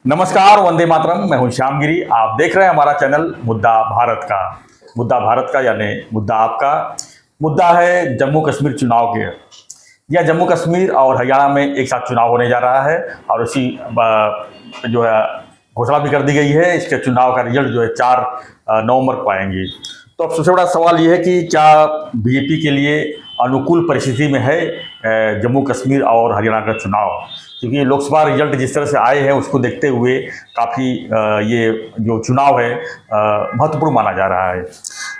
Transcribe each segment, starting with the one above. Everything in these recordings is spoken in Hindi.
नमस्कार, वंदे मातरम। मैं हूं श्याम गिरी। आप देख रहे हैं हमारा चैनल मुद्दा भारत का यानी मुद्दा आपका। मुद्दा है जम्मू कश्मीर चुनाव के। यह जम्मू कश्मीर और हरियाणा में एक साथ चुनाव होने जा रहा है और उसी जो है घोषणा भी कर दी गई है। इसके चुनाव का रिजल्ट जो है 4 नवंबर को आएंगी। तो अब सबसे बड़ा सवाल ये है कि क्या बीजेपी के लिए अनुकूल परिस्थिति में है जम्मू कश्मीर और हरियाणा का चुनाव, क्योंकि लोकसभा रिजल्ट जिस तरह से आए हैं उसको देखते हुए काफ़ी ये जो चुनाव है महत्वपूर्ण माना जा रहा है।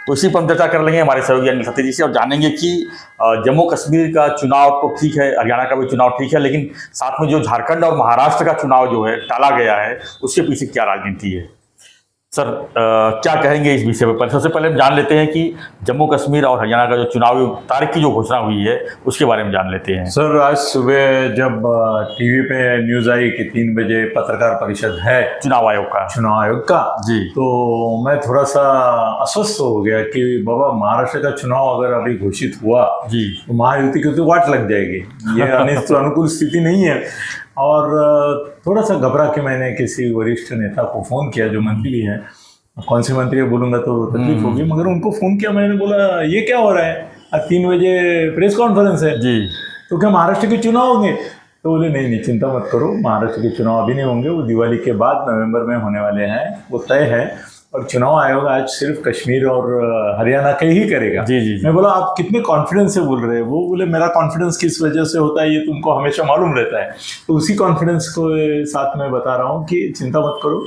तो इसी पर हम चर्चा कर लेंगे हमारे सहयोगी अनिल खत्री जी से और जानेंगे कि जम्मू कश्मीर का चुनाव तो ठीक है, हरियाणा का भी चुनाव ठीक है, लेकिन साथ में जो झारखंड और महाराष्ट्र का चुनाव जो है टाला गया है उसके पीछे क्या राजनीति है। सर क्या कहेंगे इस विषय पर? सबसे पहले हम जान लेते हैं कि जम्मू कश्मीर और हरियाणा का जो चुनावी तारीख की जो घोषणा हुई है उसके बारे में जान लेते हैं। सर, आज सुबह जब टीवी पे न्यूज़ आई कि 3 बजे पत्रकार परिषद है चुनाव आयोग का जी, तो मैं थोड़ा सा अस्वस्थ हो गया कि बाबा, महाराष्ट्र का चुनाव अगर अभी घोषित हुआ जी तो महायुति की तो वाट लग जाएगी। ये अनुकूल स्थिति नहीं है। और थोड़ा सा घबरा के मैंने किसी वरिष्ठ नेता को फ़ोन किया जो मंत्री हैं। कौन से मंत्री है बोलूँगा तो तकलीफ होगी, मगर उनको फ़ोन किया। मैंने बोला ये क्या हो रहा है, आज 3 बजे प्रेस कॉन्फ्रेंस है जी, तो क्या महाराष्ट्र के चुनाव होंगे? तो बोले नहीं, चिंता मत करो, महाराष्ट्र के चुनाव अभी नहीं होंगे, वो दिवाली के बाद नवंबर में होने वाले हैं, वो तय है। और चुनाव आयोग आज सिर्फ कश्मीर और हरियाणा के ही करेगा। जी जी। मैं बोला आप कितने कॉन्फिडेंस से बोल रहे हैं? वो बोले मेरा कॉन्फिडेंस किस वजह से होता है ये तुमको हमेशा मालूम रहता है। तो उसी कॉन्फिडेंस को साथ में बता रहा हूँ कि चिंता मत करो,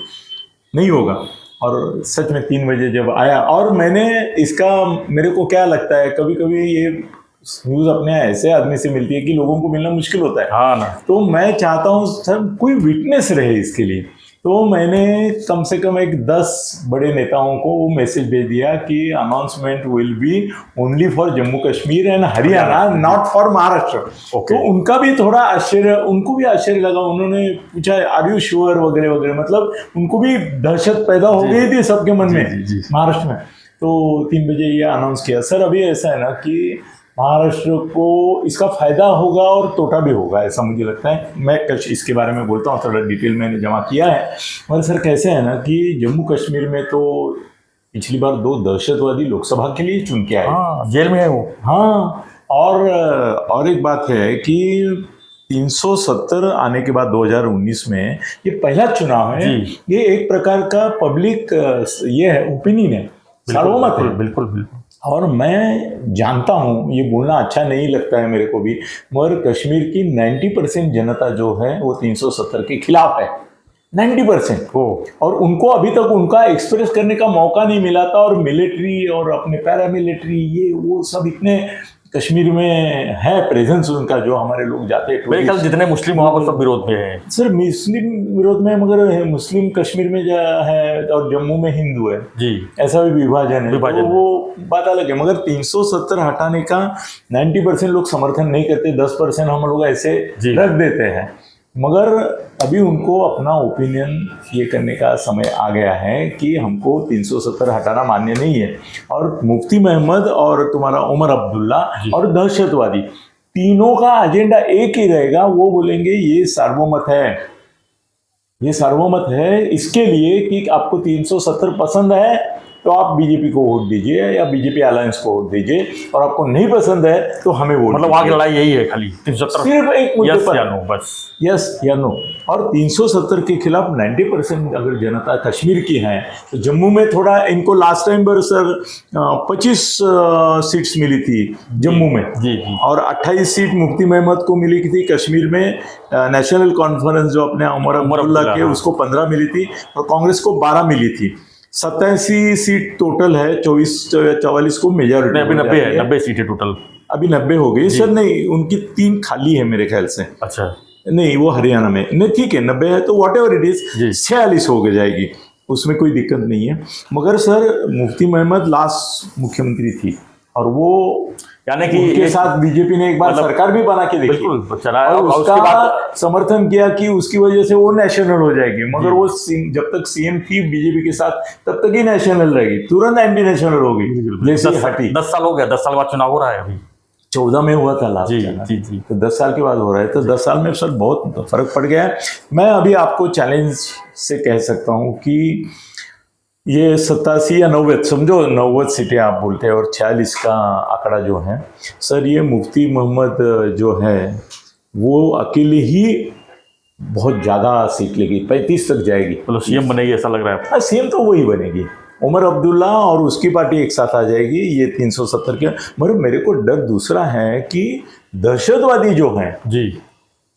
नहीं होगा। और सच में 3 बजे जब आया, और मैंने इसका, मेरे को क्या लगता है, कभी कभी ये न्यूज़ अपने ऐसे आदमी से मिलती है कि लोगों को मिलना मुश्किल होता है। हाँ ना। तो मैं चाहता हूँ सर कोई विटनेस रहे इसके लिए। तो मैंने कम से कम एक 10 बड़े नेताओं को वो मैसेज भेज दिया कि announcement will be only for Jammu Kashmir and Haryana, not for Maharashtra. तो उनका भी थोड़ा आश्चर्य, उनको भी आश्चर्य लगा। उन्होंने पूछा आर यू श्योर वगैरह वगैरह, मतलब उनको भी दहशत पैदा हो गई थी सबके मन में महाराष्ट्र में। तो 3 बजे ये अनाउंस किया। सर अभी ऐसा है ना कि महाराष्ट्र को इसका फायदा होगा और तोटा भी होगा, ऐसा मुझे लगता है। मैं इसके बारे में बोलता हूँ, थोड़ा डिटेल मैंने जमा किया है। मगर सर कैसे है ना कि जम्मू कश्मीर में तो पिछली बार 2 दहशतवादी लोकसभा के लिए चुन के आए। हाँ, जेल में है वो। हाँ, और एक बात है कि 370 आने के बाद 2019 में ये पहला चुनाव है। ये एक प्रकार का पब्लिक ये है, ओपिनियन है, सार्वमत है। बिल्कुल बिल्कुल। और मैं जानता हूँ, ये बोलना अच्छा नहीं लगता है मेरे को भी, मगर कश्मीर की 90% जनता जो है वो 370 के खिलाफ है। 90% और उनको अभी तक उनका एक्सप्रेस करने का मौका नहीं मिला था। और मिलिट्री और अपने पैरामिलिट्री ये वो सब इतने कश्मीर में है प्रेजेंस उनका, जो हमारे लोग जाते हैं। मेरे ख्याल जितने मुस्लिम वहाँ पर सब विरोध में है। सर मुस्लिम विरोध में, मगर मुस्लिम कश्मीर में है और जम्मू में हिंदू है जी, ऐसा भी विभाजन है। तो वो बात अलग है। मगर 370 हटाने का 90% लोग समर्थन नहीं करते, 10% हम लोग ऐसे रख देते हैं। मगर अभी उनको अपना ओपिनियन ये करने का समय आ गया है कि हमको 370 हटाना मान्य नहीं है। और मुफ्ती मोहम्मद और तुम्हारा उमर अब्दुल्ला और दहशतवादी, तीनों का एजेंडा एक ही रहेगा। वो बोलेंगे ये सार्वमत है, ये सार्वमत है इसके लिए कि आपको 370 पसंद है तो आप बीजेपी को वोट दीजिए या बीजेपी अलायंस को वोट दीजिए, और आपको नहीं पसंद है तो हमें वोट। मतलब वहाँ की लड़ाई यही है, खाली 370 सिर्फ एक मुद्दे पर, या नो, बस यस या नो। और 370 के खिलाफ 90% अगर जनता कश्मीर की है तो जम्मू में थोड़ा इनको लास्ट टाइम पर सर 25 सीट्स मिली थी जम्मू में जी, और 28 सीट मुफ्ती मोहम्मद को मिली थी कश्मीर में। नेशनल कॉन्फ्रेंस जो अपने उमर अब्दुल्ला के, उसको 15 मिली थी और कांग्रेस को 12 मिली थी। 87 सीट टोटल है, 44 को मेजॉरिटी। अभी 90 है, 90 सीटें टोटल अभी 90 हो गई सर। नहीं, उनकी 3 खाली है मेरे ख्याल से। अच्छा नहीं, वो हरियाणा में नहीं, ठीक है 90 है तो वॉट एवर इट इज 46 हो जाएगी, उसमें कोई दिक्कत नहीं है। मगर सर मुफ्ती मोहम्मद लास्ट मुख्यमंत्री थी और वो यानी कि उनके साथ बीजेपी ने एक बार सरकार भी बना के देखी, बिल्कुल और उसका समर्थन किया कि उसकी वजह से वो नेशनल हो जाएगी। मगर वो जब तक सीएम थी बीजेपी के साथ तब तक ही नेशनल रहेगी, तुरंत एंटी नेशनल होगी। 10 साल हो गया, 10 साल बाद चुनाव हो रहा है अभी। 14 में हुआ था लास्ट। जी जी जी। तो 10 साल के बाद हो रहा है, तो 10 साल में सर बहुत फर्क पड़ गया है। मैं अभी आपको चैलेंज से कह सकता हूँ कि ये 87 या 90, समझो 90 सीटें आप बोलते हैं, और 46 का आंकड़ा जो है सर, ये मुफ्ती मोहम्मद जो है वो अकेले ही बहुत ज़्यादा सीट लेगी, 35 तक जाएगी। मतलब सीएम बनेगी ऐसा लग रहा है? हाँ, सीएम तो वही बनेगी, उमर अब्दुल्ला और उसकी पार्टी एक साथ आ जाएगी, ये 370 के। मगर मेरे को डर दूसरा है कि दहशतवादी जो हैं जी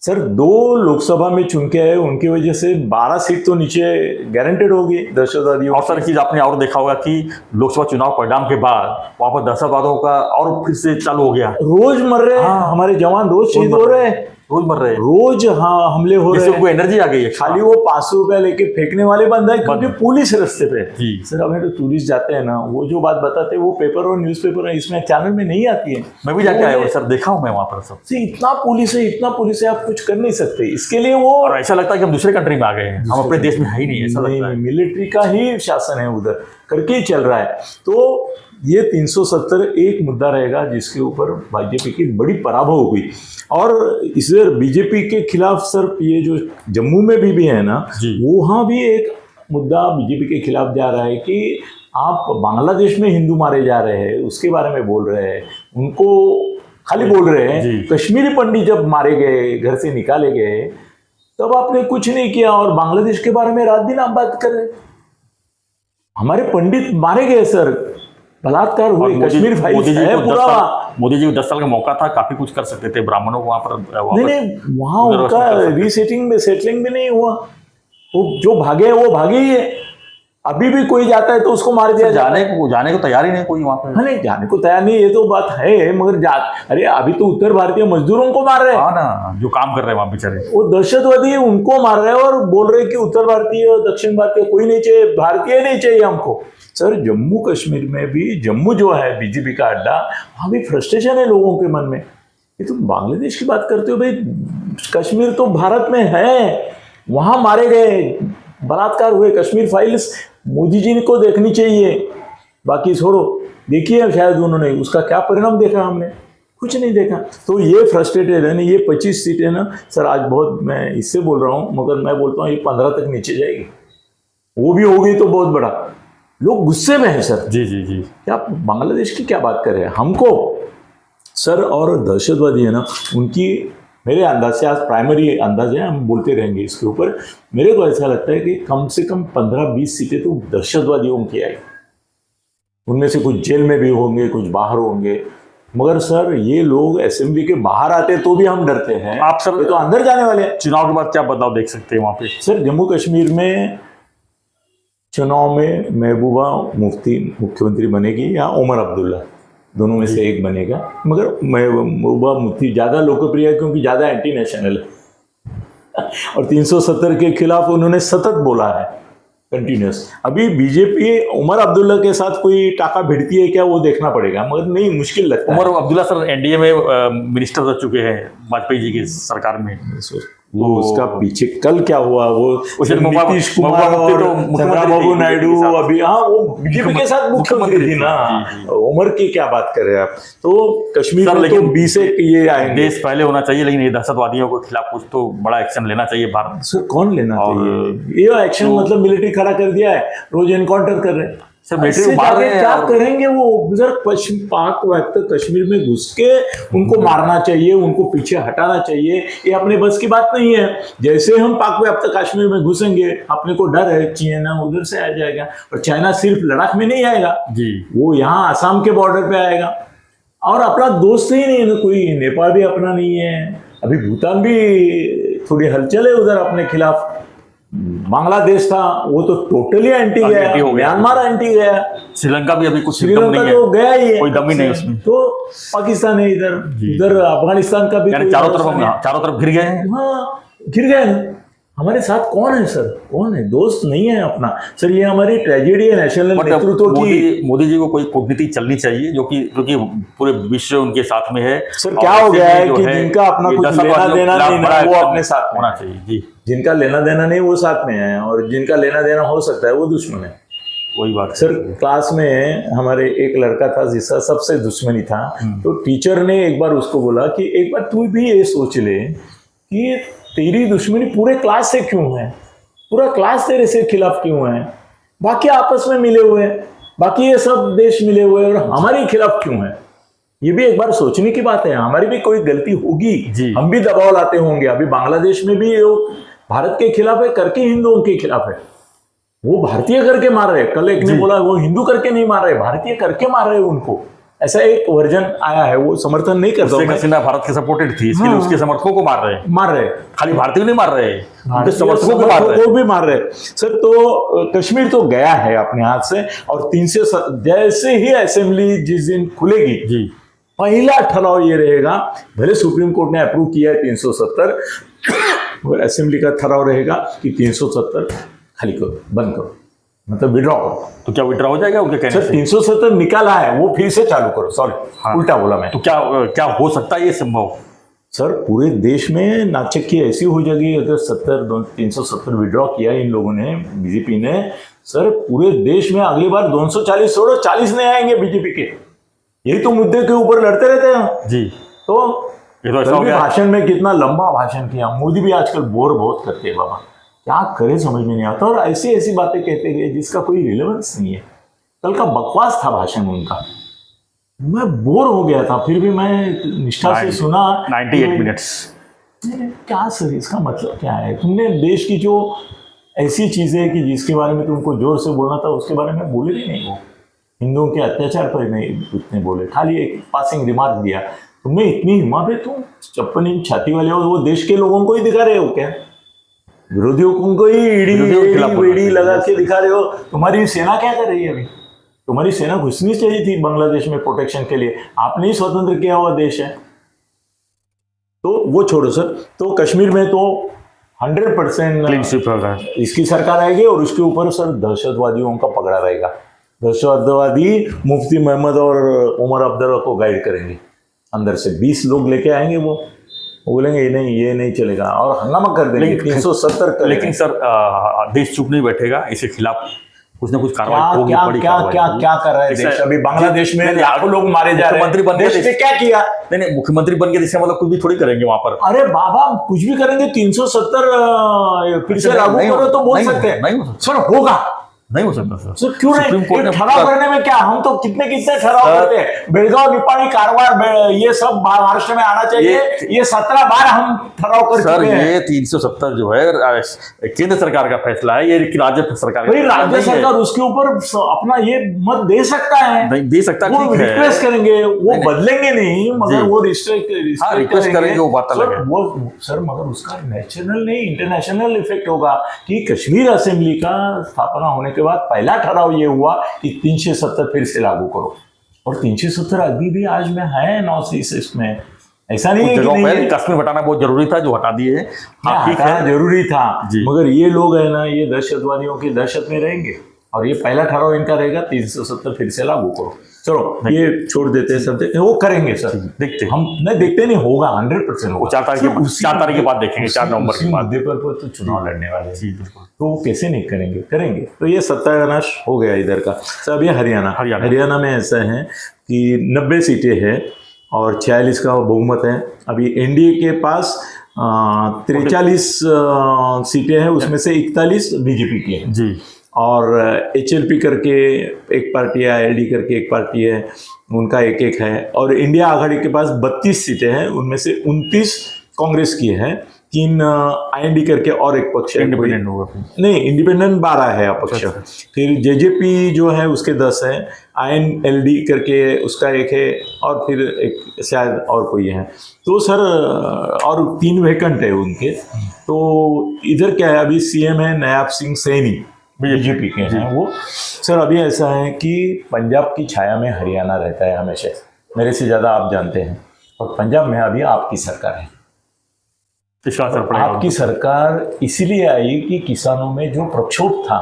सर, 2 लोकसभा में चुन के आए, उनकी वजह से 12 सीट तो नीचे गारंटेड होगी दहशतवादियों। और सर चीज आपने और देखा होगा कि लोकसभा चुनाव परिणाम के बाद वहां पर दहशतवादियों का और फिर से चालू हो गया। रोज मर रहे हैं, हमारे जवान रोज शहीद हो रहे हैं, रोज मर रहे हैं, रोज हाँ हमले हो रहे हैं। उनको एनर्जी आ गई है। खाली वो 500 रुपया लेके फेंकने वाले बंद है, क्योंकि पुलिस रास्ते पे जी। सर, हमें तो टूरिस्ट जाते हैं ना, वो जो बात बताते हैं वो पेपर और न्यूज़पेपर है, इसमें चैनल में नहीं आती है। मैं भी जाके आया हूँ सर, देखा हूँ मैं वहां पर सब। इतना पुलिस है, इतना पुलिस है, आप कुछ कर नहीं सकते इसके लिए। वो और ऐसा लगता है कि हम दूसरे कंट्री में आ गए हैं, हम अपने देश में है ही नहीं, ऐसा लगता है। मिलिट्री का ही शासन है उधर, करके ही चल रहा है। तो ये 370 एक मुद्दा रहेगा जिसके ऊपर बीजेपी की बड़ी पराभव हुई। और इधर बीजेपी के खिलाफ सर, ये जो जम्मू में भी है ना, वहाँ भी एक मुद्दा बीजेपी के खिलाफ जा रहा है कि आप बांग्लादेश में हिंदू मारे जा रहे हैं, उसके बारे में बोल रहे हैं, उनको खाली बोल रहे हैं। कश्मीरी पंडित जब मारे गए, घर से निकाले गए, तब आपने कुछ नहीं किया, और बांग्लादेश के बारे में रात दिन आप बात कर रहे हैं। हमारे पंडित मारे गए सर, बलात्कार हुए, कश्मीर फाइल्स है पूरा। मोदी जी को 10 साल का मौका था, काफी कुछ कर सकते थे, ब्राह्मणों को वहां पर नहीं, वहां उनका सेटलिंग भी नहीं हुआ। वो जो भागे वो भागे ही है। अभी भी कोई जाता है तो उसको मार दिया जाने को तैयार ही नहीं कोई वहां पर। हाँ, नहीं जाने को तैयार नहीं, ये तो बात है, मगर अरे अभी तो उत्तर भारतीय मजदूरों को मार रहे हैं। हाँ ना, जो काम कर रहे हैं वहां बेचारे, वो दहशतवादी उनको मार रहे हैं, और बोल रहे हैं कि उत्तर भारतीय दक्षिण भारतीय कोई नहीं चाहिए, भारतीय नहीं चाहिए हमको। सर, जम्मू कश्मीर में भी, जम्मू जो है बीजेपी का अड्डा, वहां भी फ्रस्ट्रेशन है लोगों के मन में। ये तुम बांग्लादेश की बात करते हो भाई, कश्मीर तो भारत में है, वहां मारे गए, बलात्कार हुए, कश्मीर फाइल्स मोदी जी को देखनी चाहिए। बाकी छोड़ो, देखिए शायद उन्होंने उसका क्या परिणाम देखा, हमने कुछ नहीं देखा। तो ये फ्रस्ट्रेटेड है ना, ये 25 सीटें ना सर, आज बहुत मैं इससे बोल रहा हूँ, मगर मैं बोलता हूँ ये 15 तक नीचे जाएगी। वो भी होगी तो बहुत बड़ा, लोग गुस्से में हैं सर। जी जी जी। क्या आप बांग्लादेश की क्या बात कर रहे हैं हमको सर? और दहशतवादी है ना, उनकी मेरे अंदाज से, आज प्राइमरी अंदाज है, हम बोलते रहेंगे इसके ऊपर, मेरे को ऐसा लगता है कि कम से कम 15-20 सीटें तो दहशतवादियों की आई। उनमें से कुछ जेल में भी होंगे, कुछ बाहर होंगे। मगर सर, ये लोग असेंबली के बाहर आते तो भी हम डरते हैं, आप सर ये तो अंदर जाने वाले हैं। चुनाव के बाद क्या बदलाव देख सकते हैं वहां पे? सर, जम्मू कश्मीर में चुनाव में महबूबा मुफ्ती मुख्यमंत्री बनेगी या उमर अब्दुल्ला, दोनों में से एक बनेगा। मगर महबूबा मुफ्ती ज़्यादा लोकप्रिय है क्योंकि ज़्यादा एंटी नेशनल है, और 370 के खिलाफ उन्होंने सतत बोला है, कंटिन्यूस। अभी बीजेपी उमर अब्दुल्ला के साथ कोई टाका भिड़ती है क्या, वो देखना पड़ेगा, मगर नहीं, मुश्किल लगता है। उमर अब्दुल्ला सर एनडीए में मिनिस्टर रह चुके हैं वाजपेयी जी की सरकार में। वो उसका पीछे कल क्या हुआ, वो नीतीश कुमार और चंद्रबाबू नायडू, अभी हाँ वो बीजेपी के साथ मुख्यमंत्री थी ना। उमर की क्या बात कर रहे हैं आप? तो कश्मीर में तो 20 ये आएंगे। देश पहले होना चाहिए, लेकिन ये दहशतवादियों के खिलाफ कुछ तो बड़ा एक्शन लेना चाहिए भारत। सर, कौन लेना चाहिए ये एक्शन? मतलब मिलिट्री खड़ा कर दिया है, रोज एनकाउंटर कर रहे हैं सर, मिलिट्री मार रहे हैं। क्या करेंगे वो? सर, पाक वक्त कश्मीर में घुस के उनको मारना चाहिए, उनको पीछे हटाना चाहिए, ये अपने बस की बात नहीं है। जैसे हम पाक वक्त कश्मीर में घुसेंगे, अपने को डर है चाइना उधर से आ जाएगा, और चाइना सिर्फ लद्दाख में नहीं आएगा जी, वो यहाँ आसाम के बॉर्डर पे आएगा। और अपना दोस्त ही नहीं है कोई, नेपाल भी अपना नहीं है, अभी भूटान भी थोड़ी हलचल है उधर अपने खिलाफ। बांग्लादेश था, वो तो टोटली एंटी गया, म्यांमार एंटी गया, श्रीलंका भी अभी कुछ श्रीलंका तो गया ही है, कोई दम ही नहीं उसमें। तो पाकिस्तान है इधर अफगानिस्तान का भी चारों तरफ घिर गए हैं। हाँ, घिर गए ना। हमारे साथ कौन है सर? कौन है? दोस्त नहीं है अपना सर। ये हमारी ट्रेजेडी है नेशनल नेतृत्व की। मोदी जी को कोई कूटनीति चलनी चाहिए जो कि पूरे विश्व उनके साथ में है। सर, क्या हो गया है कि जिनका अपना कुछ लेना देना नहीं ना, वो अपने साथ होना चाहिए जी। जिनका लेना देना नहीं वो साथ में है, और जिनका लेना देना हो सकता है वो दुश्मन है। वही बात सर, क्लास में हमारे एक लड़का था जिसका सबसे दुश्मनी था, तो टीचर ने एक बार उसको बोला कि एक बार तू भी ये सोच ले कि तेरी दुश्मनी पूरे क्लास से क्यों है, पूरा क्लास तेरे से खिलाफ क्यों है, बाकी आपस में मिले हुए हैं, बाकी ये सब देश मिले हुए हैं और हमारे खिलाफ क्यों है। ये भी एक बार सोचने की बात है, हमारी भी कोई गलती होगी, हम भी दबाव लाते होंगे। अभी बांग्लादेश में भी लोग भारत के खिलाफ है करके हिंदुओं के खिलाफ है, वो भारतीय करके मार रहे। कल एक ने बोला वो हिंदू करके नहीं मार रहे, भारतीय करके मार रहे उनको, ऐसा एक वर्जन आया है। वो समर्थन नहीं करता, भारत के सपोर्टेड थी, इसके लिए उसके समर्थकों को मार रहे खाली भारतीय नहीं मार रहे, समर्थकों को भी मार रहे। सर, तो कश्मीर तो गया है अपने हाथ से, और 300 जैसे ही असेंबली जिस दिन खुलेगी जी, पहला ठराव ये रहेगा, भले सुप्रीम कोर्ट ने अप्रूव किया है 370, मगर असेंबली का ठराव रहेगा कि 370 खाली करो, बंद करो, मतलब विड्रॉ करो। तो क्या विड्रॉ हो जाएगा उनके कहने से? 370 निकाला है, वो फिर से चालू करो। सॉरी, उल्टा बोला मैं। तो क्या हो सकता है ये संभव? सर, पूरे देश में नाचक्की ऐसी हो जाएगी अगर 370 विड्रॉ किया इन लोगों ने, बीजेपी ने। सर, पूरे देश में अगली बार 240 छोड़ो 40 नहीं आएंगे बीजेपी के। यही तो मुद्दे के ऊपर लड़ते रहते हैं जी। तो ये तो ऐसा हो गया। भाषण में कितना लंबा भाषण किया। मोदी भी आजकल बोर बहुत करते हैं बाबा, क्या करे समझ में नहीं आता, और ऐसी ऐसी बातें कहते गए जिसका कोई रिलेवेंस नहीं है। कल का बकवास था भाषण उनका, मैं बोर हो गया था, फिर भी मैं निष्ठा से सुना। 98 मिनट्स। क्या सर, इसका मतलब क्या है? तुमने देश की जो ऐसी चीजें कि जिसके बारे में तुमको जोर से बोलना था उसके बारे में बोले ही नहीं। वो हिंदुओं के अत्याचार पर नहीं उतने बोले, खाली एक पासिंग रिमार्क दिया। तुम्हें इतनी हिम्मत है, तुम 56 इंच छाती वाले हो, वो देश के लोगों को ही दिखा रहे हो क्या? विरोधियों को ही ईडी लगा के दिखा रहे हो? तुम्हारी सेना क्या कर रही है अभी? तुम्हारी सेना घुसनी चाहिए थी बांग्लादेश में प्रोटेक्शन के लिए, आपने ही स्वतंत्र किया हुआ देश है। तो वो छोड़ो सर, तो कश्मीर में तो 100% इसकी सरकार आएगी, और उसके ऊपर सर दहशतवादियों का पकड़ा रहेगा। दहशतवादी मुफ्ती मोहम्मद और उमर अब्दुल्ला को गाइड करेंगे, अंदर से 20 लोग लेके आएंगे। वो बोलेंगे ये नहीं चलेगा, और हंगामा कर देंगे 370 कर। लेकिन सर देश चुप नहीं बैठेगा, इसके खिलाफ कुछ ना कुछ कार्रवाई होगी। क्या कर रहा है देश? अभी बांग्लादेश में लाखों लोग मारे जा रहे हैं। मुख्यमंत्री बन गए, क्या किया? नहीं, मुख्यमंत्री बन गए, इससे मतलब कुछ भी थोड़ी करेंगे वहां पर। अरे बाबा, कुछ भी करेंगे। 370 फिर से लागू करो तो बोल सकते हैं, सर होगा नहीं हो सकता सर। क्यों नहीं? ठराव करने में क्या, हम तो कितने ठराव करते हैं। बेलगांव, निपाणी, कारवार, ये सब महाराष्ट्र में आना चाहिए। ये 17 बार हम ठराव कर चुके हैं। ये 370 जो है केंद्र सरकार का फैसला है, ये राज्य सरकार का। राज्य सरकार उसके ऊपर अपना ये मत दे सकता है, नहीं दे सकता। वो रिक्वेस्ट करेंगे, वो बदलेंगे नहीं, मगर वो रिक्वेस्ट करेंगे, वो बात अलग है वो सर। मगर उसका नेशनल नहीं इंटरनेशनल इफेक्ट होगा कि कश्मीर असेंबली का स्थापना होने के बाद पहला ठराव ये हुआ कि 370 फिर से लागू करो, और 370 अभी भी आज में है नॉर्थ ईस्ट में। ऐसा नहीं है कि नहीं, कश्मीर हटाना बहुत जरूरी था, जो हटा दिए। हटाना जरूरी था, मगर ये लोग है ना, ये दहशतवादियों की दहशत में रहेंगे, और ये पहला ठराव इनका रहेगा 370 फिर से लागू करो। चलो ये छोड़ देते हैं, सब वो करेंगे सर, देखते हम नहीं देखते नहीं, होगा 100% होगा। 4 तारीख के बाद देखेंगे, 4 नवंबर के बाद। पर तो चुनाव लड़ने वाले हैं, तो वो कैसे नहीं करेंगे। तो ये सत्यानाश हो गया इधर का। सर अब ये हरियाणा में ऐसा है कि 90 सीटें हैं और 46 का बहुमत है। अभी एनडीए के पास 43 सीटें हैं, उसमें से 41 बीजेपी की हैं जी, और HLP करके एक पार्टी है, ILD करके एक पार्टी है, उनका एक है, और इंडिया आघाड़ी के पास 32 सीटें हैं, उनमें से 29 कांग्रेस की है, 3 IND करके और एक पक्ष है, इंडिपेंडेंट होगा नहीं, इंडिपेंडेंट 12 है अपक्ष। फिर JJP जो है उसके 10 है, INLD करके उसका एक है, और फिर एक शायद और कोई है। तो सर और 3 वैकेंट है उनके। तो इधर क्या है, अभी CM है नायब सिंह सैनी, बीजेपी के हैं वो। सर अभी ऐसा है कि पंजाब की छाया में हरियाणा रहता है हमेशा, मेरे से ज़्यादा आप जानते हैं, और पंजाब में अभी आपकी सरकार है। आपकी सरकार इसीलिए आई कि किसानों में जो प्रक्षोभ था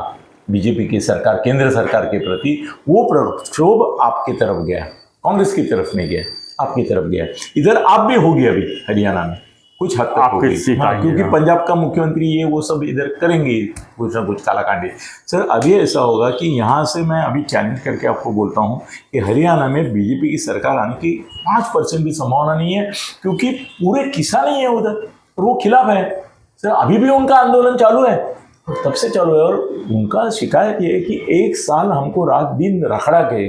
बीजेपी की सरकार, केंद्र सरकार के प्रति, वो प्रक्षोभ आपकी तरफ गया, कांग्रेस की तरफ नहीं गया, आपकी तरफ गया। इधर आप भी होगी अभी हरियाणा में, कुछ हद तक आपके होगी। सीख हाँ, आएंगे, क्योंकि हाँ। पंजाब का मुख्यमंत्री ये वो सब इधर करेंगे कुछ ना कुछ कालाकांडी। सर अभी ऐसा होगा कि यहाँ से मैं अभी चैलेंज करके आपको बोलता हूँ कि हरियाणा में बीजेपी की सरकार आने की 5% भी संभावना नहीं है, क्योंकि पूरे किसान ही है उधर और वो खिलाफ है। सर अभी भी उनका आंदोलन चालू है और तब से चालू है, और उनका शिकायत ये है कि 1 साल हमको रात दिन रखड़ा के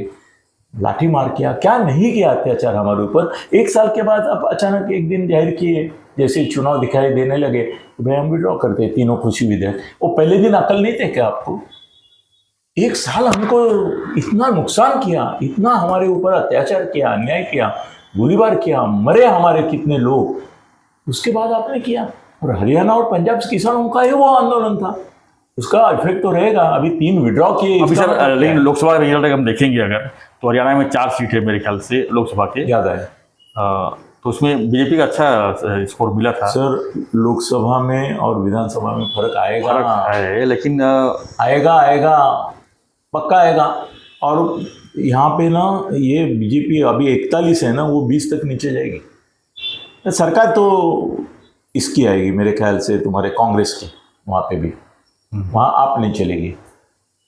लाठी मार किया, क्या नहीं किया अत्याचार हमारे ऊपर। 1 साल के बाद अब अचानक एक दिन जाहिर किए, जैसे चुनाव दिखाई देने लगे तो भाई हम विड्रॉ करते हैं तीनों कृषि विधेयक। वो पहले दिन अकल नहीं थे क्या आपको? 1 साल हमको इतना नुकसान किया, इतना हमारे ऊपर अत्याचार किया, अन्याय किया, गोलीबार किया, मरे हमारे कितने लोग, उसके बाद आपने किया। और हरियाणा और पंजाब किसानों का ही वो आंदोलन था, उसका इफेक्ट तो रहेगा। अभी 3 विड्रॉ किए। अभी सर लेकिन लोकसभा का रिजल्ट हम देखेंगे अगर, तो हरियाणा में 4 सीट है मेरे ख्याल से लोकसभा के, याद है। तो उसमें बीजेपी का अच्छा स्कोर मिला था। सर लोकसभा में और विधानसभा में फर्क आएगा, फर्क है, लेकिन आएगा पक्का आएगा। और यहाँ पे ना ये बीजेपी अभी 41 है ना, वो 20 तक नीचे जाएगी। सरकार तो इसकी आएगी मेरे ख्याल से, तुम्हारे कांग्रेस की, वहाँ पे भी वहाँ आप नहीं चलेगी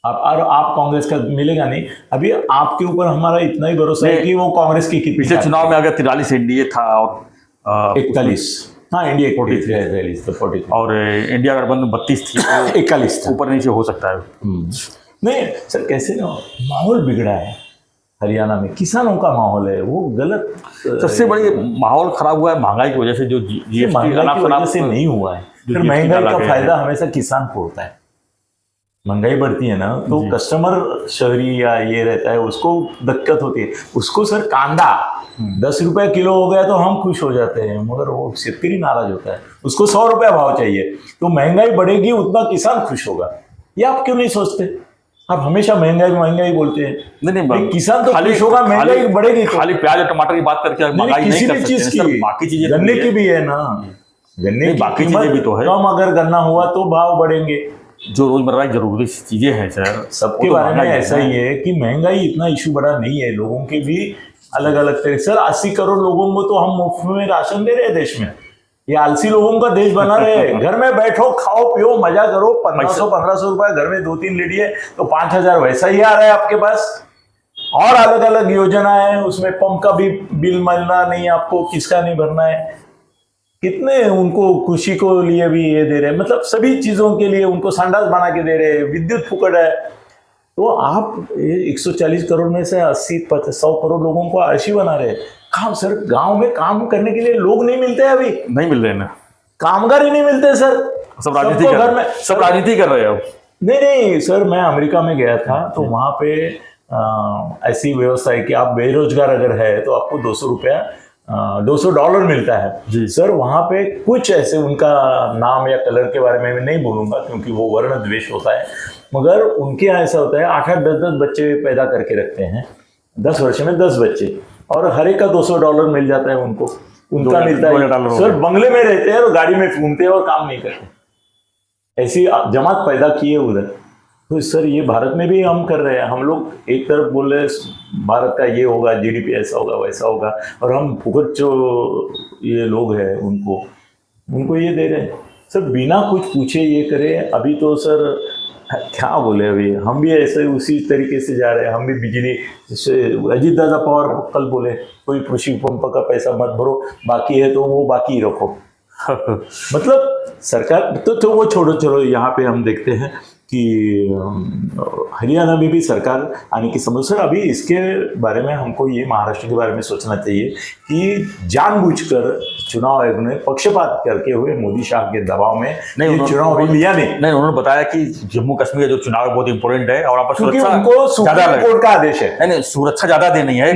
आप कांग्रेस का मिलेगा नहीं। अभी आपके ऊपर हमारा इतना ही भरोसा है कि वो कांग्रेस की कितनी, पिछले चुनाव में अगर 43 एनडीए था और 41, हाँ इंडिया 43 तो 43 और इंडिया गठबंधन 32 थी, 41 था। ऊपर नीचे हो सकता है। नहीं सर, कैसे ना माहौल बिगड़ा है हरियाणा में, किसानों का माहौल है वो गलत। सबसे बड़ी माहौल खराब हुआ है महंगाई की वजह से, जो जीएसटी महंगाई की वजह से नहीं हुआ है। फिर महंगाई का फायदा हमेशा किसान को होता है। महंगाई बढ़ती है ना तो कस्टमर शहरी या ये रहता है, उसको दिक्कत होती है। उसको सर कांदा 10 रुपये किलो हो गया तो हम खुश हो जाते हैं, मगर वो शेतकरी नाराज होता है, उसको 100 रुपया भाव चाहिए। तो महंगाई बढ़ेगी उतना किसान खुश होगा, ये आप क्यों नहीं सोचते? आप हमेशा महंगाई बोलते हैं। नहीं, किसान तो खुश होगा, महंगाई बढ़ेगी तो। खाली प्याज और टमाटर की बात करके महंगाई नहीं कर सकते सर, बाकी चीजें गन्ने की भी है ना, गन्ने की बाकी चीजें भी तो है। कम अगर गन्ना हुआ तो भाव बढ़ेंगे। जो रोजमर्रा की जरूरी चीजें हैं सर, सबके बारे में ऐसा ही है कि महंगाई इतना इशू बड़ा नहीं है, लोगों के भी अलग अलग तरह। सर 80 करोड़ लोगों को तो हम मुफ्त में राशन दे रहे हैं देश में, ये आलसी लोगों का देश बना रहे हैं। घर में बैठो, खाओ पियो, मजा करो, 1500 रुपए घर में 2-3 लीजिए तो 5000 वैसा ही आ रहा है आपके पास। और अलग अलग योजना है, उसमें पंप का भी बिल मिलना नहीं आपको, किसका नहीं भरना है। कितने उनको कृषि को लिए भी ये दे रहे हैं, मतलब सभी चीजों के लिए उनको संडास बना के दे रहे हैं, विद्युत फुकट है। तो आप 140 करोड़ में से 80-100 करोड़ लोगों को आलसी बना रहे हैं। काम सर, गांव में काम करने के लिए लोग नहीं मिलते, अभी नहीं मिल रहे ना, कामगार ही नहीं मिलते सर। सब राजनीति कर रहे हैं। नहीं सर, मैं अमेरिका में गया था तो वहां पे ऐसी व्यवस्था है कि आप बेरोजगार अगर है तो आपको $200 मिलता है जी सर। वहां पे कुछ ऐसे, उनका नाम या कलर के बारे में मैं नहीं बोलूंगा क्योंकि वो वर्ण द्वेष होता है, मगर उनके यहाँ ऐसा होता है 8-8, 10-10 बच्चे पैदा करके रखते हैं, 10 वर्ष में 10 बच्चे, और हर एक का $200 मिल जाता है उनको। उनका मिलता है सर, बंगले में रहते हैं और गाड़ी में घूमते हैं और काम नहीं करते। ऐसी जमात पैदा किए उधर। तो सर ये भारत में भी हम कर रहे हैं। हम लोग एक तरफ बोल रहे भारत का ये होगा, जीडीपी ऐसा होगा वैसा होगा, और हम फुकट जो ये लोग हैं उनको ये दे रहे हैं सर, बिना कुछ पूछे ये करें। अभी तो सर क्या बोले, अभी हम भी ऐसे उसी तरीके से जा रहे हैं। हम भी बिजली, जैसे अजीत दादा पवार कल बोले कोई कृषि पंप का पैसा मत भरो, बाकी है तो वो बाकी रखो। मतलब सरकार तो वो छोड़ो, चलो यहाँ पे हम देखते हैं कि हरियाणा में भी सरकार आने की समस्या। अभी इसके बारे में हमको ये महाराष्ट्र के बारे में सोचना चाहिए कि जानबूझकर चुनाव आयोग ने पक्षपात करके हुए मोदी शाह के दबाव में ये चुनाव भी लिया नहीं। उन्होंने बताया कि जम्मू कश्मीर का जो चुनाव है बहुत इंपॉर्टेंट है और आप सुरक्षा उनको सुप्रीम कोर्ट का आदेश है। नहीं, सुरक्षा ज्यादा देनी है।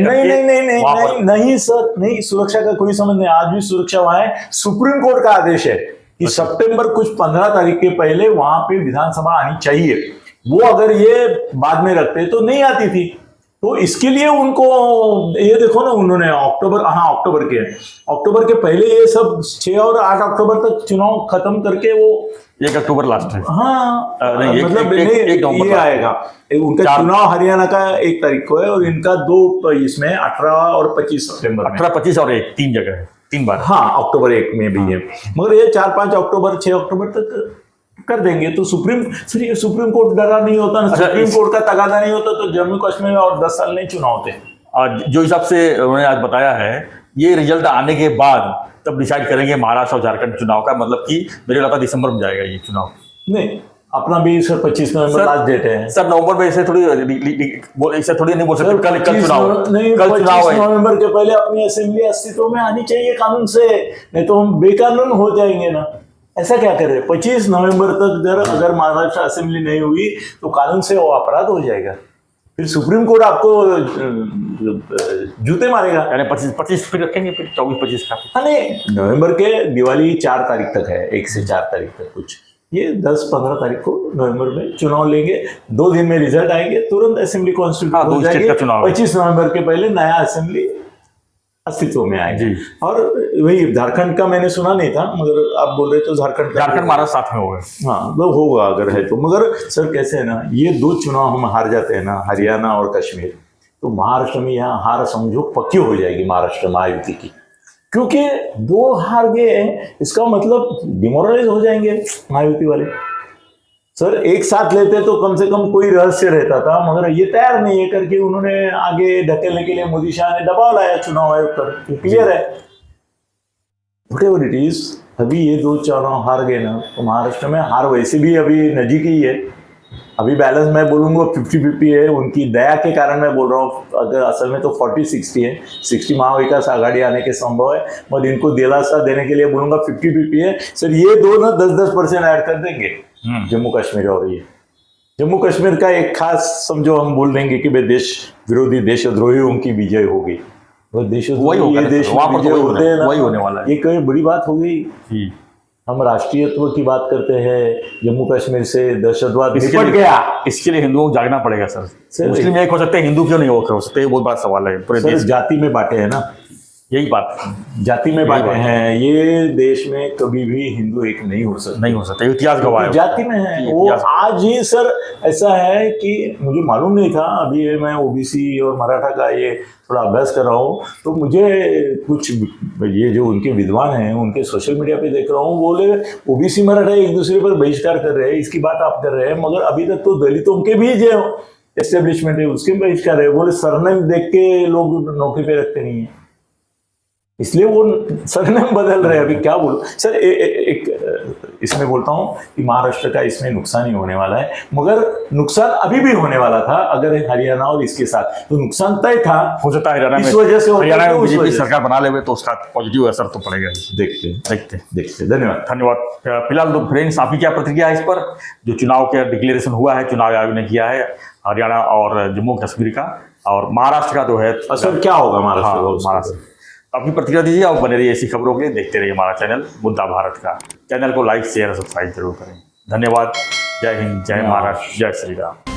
नहीं सर, नहीं, सुरक्षा का कोई संबंध नहीं। आज भी सुरक्षा वहां है, सुप्रीम कोर्ट का आदेश है कि सितंबर कुछ 15 तारीख के पहले वहां पे विधानसभा आनी चाहिए। वो अगर ये बाद में रखते तो नहीं आती थी। तो इसके लिए उनको ये देखो ना, उन्होंने अक्टूबर के पहले ये सब 6 और 8 अक्टूबर तक चुनाव खत्म करके वो 1 अक्टूबर लास्ट है। हाँ नहीं, मतलब एक ये आएगा उनका चुनाव हरियाणा का 1 तारीख को है और इनका 2 इसमें 18 और 25 सितंबर। 18, 25 और 1 3 जगह है। 3 बार। हाँ, अक्टूबर 1 में भी है, मगर ये 4-5 अक्टूबर 6 अक्टूबर तक कर देंगे तो सुप्रीम कोर्ट डरा नहीं होता ना, सुप्रीम कोर्ट का तगादा नहीं होता तो जम्मू कश्मीर में और 10 साल नहीं चुनाव होते। और जो हिसाब से उन्होंने आज बताया है, ये रिजल्ट आने के बाद तब डिसाइड करेंगे महाराष्ट्र और झारखंड चुनाव का, मतलब कि मेरे लगता है दिसंबर में जाएगा ये चुनाव। नहीं, अपना भी सर 25 नवंबर लास्ट डेट है सर। नवंबर में ऐसे थोड़ी नहीं बोल सकते कल चुनाव नहीं, कल चुनाव है। नवंबर के पहले अपनी असेंबली अस्तित्व में आनी चाहिए कानून से, नहीं तो हम बेकानून हो जाएंगे ना। ऐसा क्या कर रहे हैं? 25 नवंबर तक अगर महाराष्ट्र असेंबली नहीं हुई तो कानून से वो अपराध हो जाएगा, फिर सुप्रीम कोर्ट आपको जूते मारेगा। यानी 25 फिर रखेंगे, फिर 24-25 का। हाँ नहीं, नवंबर के दिवाली 4 तारीख तक है, 1 से 4 तारीख तक कुछ, ये 10-15 तारीख को नवंबर में चुनाव लेंगे, 2 दिन में रिजल्ट आएंगे, तुरंत असेंबली कॉन्स्टिट्यूट हो जाएगी। 25 नवंबर के पहले नया असेंबली अस्तित्व में आएगी। और वही झारखंड का मैंने सुना नहीं था, मगर आप बोल रहे तो झारखंड महाराष्ट्र साथ में होगा। हाँ, मतलब होगा अगर है तो। मगर सर कैसे है ना, ये 2 चुनाव हम हार जाते हैं ना, हरियाणा और कश्मीर, तो महाराष्ट्र में यहाँ हार समझो पक्की हो जाएगी महाराष्ट्र महायुति की, क्योंकि 2 हार गए इसका मतलब डिमोरलाइज हो जाएंगे महायुति वाले। सर एक साथ लेते तो कम से कम कोई रहस्य रहता था, मगर ये तैयार नहीं है करके उन्होंने आगे ढकेलने के लिए मोदी शाह ने दबाव लाया चुनाव आयोग पर। क्लियर है, व्हाटएवर इट इज। अभी ये 2 चुनाव हार गए ना तो महाराष्ट्र में हार वैसे भी अभी नजीक ही है। अभी बैलेंस मैं बोलूँगा 50-50 है, उनकी दया के कारण मैं बोल रहा हूँ। अगर असल में तो 40-60 है, 60 महाविकास आघाड़ी आने के संभव है, और इनको दिलासा देने के लिए बोलूँगा 50-50 है। सर ये 2 ना 10-10% ऐड कर देंगे जम्मू कश्मीर। और ये जम्मू कश्मीर का एक खास समझो हम बोल देंगे कि भाई देश विरोधी देशद्रोहियों की विजय होगी। देशद्रोही ये देश विजय होते हैं ना, वही होने वाला है। ये कोई बड़ी बात हो गई। हम राष्ट्रीयत्व की बात करते हैं, जम्मू कश्मीर से दहशतवाद निपट गया। इसके लिए हिंदुओं को जागना पड़ेगा सर। मुस्लिम एक हो सकते हैं, हिंदू क्यों नहीं हो सकते? ये बहुत बड़ा सवाल है पूरे देश। जाति में बांटे हैं ना, यही बात, जाति में बांटे हैं। ये देश में कभी भी हिंदू एक नहीं हो सकते, इतिहास गवाह है। जाति में है वो। आज ही सर ऐसा है कि मुझे मालूम नहीं था, अभी मैं ओबीसी और मराठा का ये थोड़ा अभ्यास कर रहा हूँ, तो मुझे कुछ ये जो उनके विद्वान हैं उनके सोशल मीडिया पे देख रहा हूँ, बोले ओबीसी मराठा एक दूसरे पर बहिष्कार कर रहे हैं, इसकी बात आप कर रहे हैं, मगर अभी तक तो दलितों के भी जो एस्टेब्लिशमेंट है उसके बहिष्कार है। बोले सरनेम देख के लोग नौकरी पे रखते नहीं है, इसलिए वो सरनेम बदल रहे हैं। अभी क्या बोलूं सर, एक इसमें बोलता हूं कि महाराष्ट्र का इसमें नुकसान ही होने वाला है, मगर नुकसान अभी भी होने वाला था। अगर हरियाणा और इसके साथ तो नुकसान तय था, हो सकता है हरियाणा इस वजह से हरियाणा में बीजेपी सरकार बना ले तो उसका पॉजिटिव असर तो पड़ेगा। देखते। धन्यवाद। फिलहाल तो फ्रेंड्स, आपकी क्या प्रतिक्रिया है इस पर? जो चुनाव का डिक्लेरेशन हुआ है, चुनाव आयोग ने किया है हरियाणा और जम्मू कश्मीर का, और महाराष्ट्र का जो है असर क्या होगा महाराष्ट्र? अपनी प्रतिक्रिया दीजिए और बने रहिए ऐसी खबरों के लिए। देखते रहिए हमारा चैनल मुद्दा भारत का। चैनल को लाइक शेयर और सब्सक्राइब जरूर करें। धन्यवाद। जय हिंद, जय महाराष्ट्र, जय श्री राम।